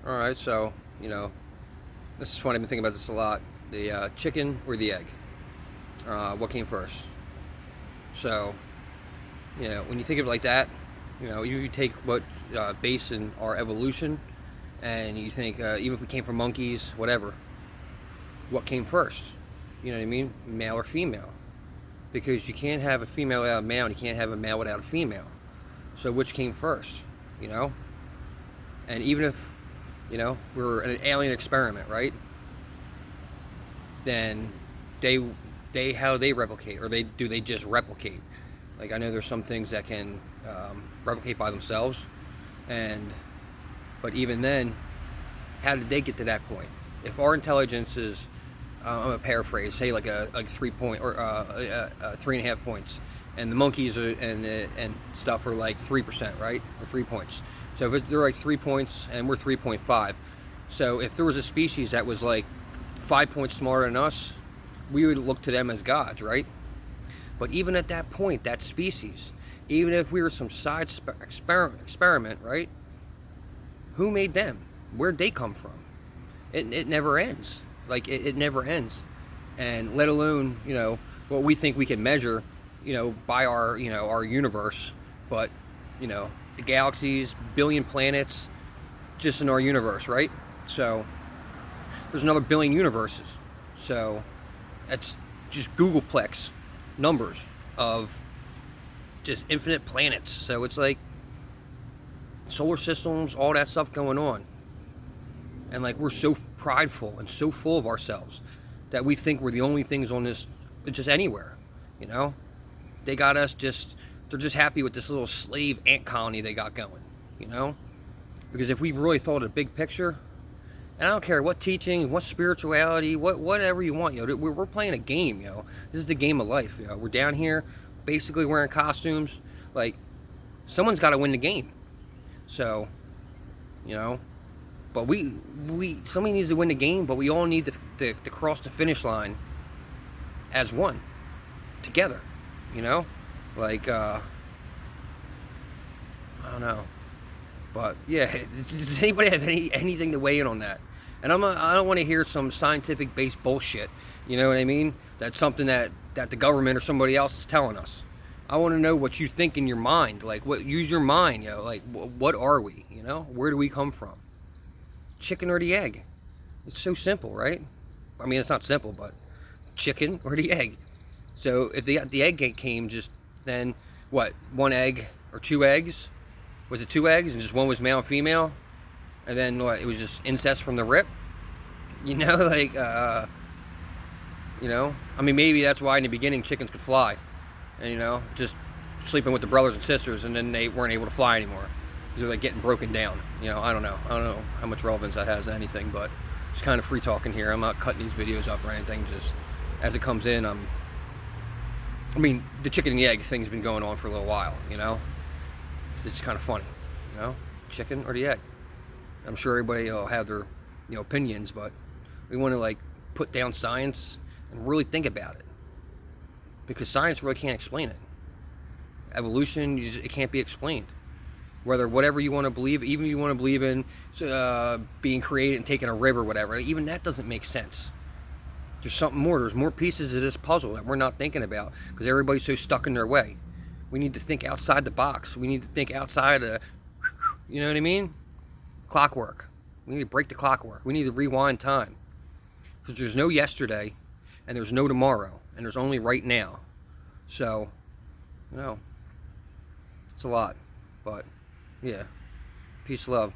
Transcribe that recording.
All right, so this is funny. I've been thinking about this a lot. The chicken or the egg? What came first? So when you think of it like that, you take what based in our evolution, and you think even if we came from monkeys, whatever, what came first? You know what I mean? Male or female? Because you can't have a female without a male, and you can't have a male without a female. So which came first? You know? And even if we're an alien experiment, right? Then they how do they replicate, or they just replicate? Like, I know there's some things that can replicate by themselves, but even then, how did they get to that point? If our intelligence is, I'm gonna paraphrase, say like a 3 point or 3.5 points, and the monkeys and stuff are like 3%, right, or 3 points. So if they're like 3 points and we're 3.5, so if there was a species that was like 5 points smarter than us, we would look to them as gods, right? But even at that point, that species, even if we were some side experiment, right? Who made them? Where'd they come from? It never ends. Like, it never ends. And let alone, what we think we can measure, by our universe. But, the galaxies, billion planets, just in our universe, right? So there's another billion universes. So that's just Googleplex numbers of just infinite planets. So it's like solar systems, all that stuff going on. And like, we're so prideful and so full of ourselves that we think we're the only things on this, just anywhere. They got us they're just happy with this little slave ant colony they got going, because if we really thought of the big picture, and I don't care what teaching, what spirituality, whatever you want, we're playing a game, This is the game of life, We're down here, basically wearing costumes. Like, someone's got to win the game. So, but somebody needs to win the game, but we all need to cross the finish line as one, together, Like, I don't know. But yeah, does anybody have anything to weigh in on that? And I don't want to hear some scientific based bullshit. You know what I mean? That's something that the government or somebody else is telling us. I want to know what you think in your mind. Like, use your mind. Like, what are we? Where do we come from? Chicken or the egg? It's so simple, right? I mean, it's not simple, but chicken or the egg. So if the egg came, just then what? One egg or two eggs? Was it two eggs and just one was male and female? And then what? It was just incest from the rip? Like, I mean, maybe that's why in the beginning chickens could fly. And, just sleeping with the brothers and sisters, and then they weren't able to fly anymore. They're like getting broken down. I don't know. I don't know how much relevance that has to anything, but just kind of free talking here. I'm not cutting these videos up or anything. Just as it comes in, I mean, the chicken and the egg thing's been going on for a little while, It's kind of funny, chicken or the egg. I'm sure everybody will have their, opinions, but we want to like put down science and really think about it, because science really can't explain it. Evolution, it can't be explained. Whatever you want to believe, even if you want to believe in being created and taking a rib or whatever, even that doesn't make sense. There's something more. There's more pieces of this puzzle that we're not thinking about because everybody's so stuck in their way. We need to think outside the box. We need to think outside of, you know what I mean? Clockwork. We need to break the clockwork. We need to rewind time. Because there's no yesterday, and there's no tomorrow, and there's only right now. So, it's a lot. But, yeah. Peace, love.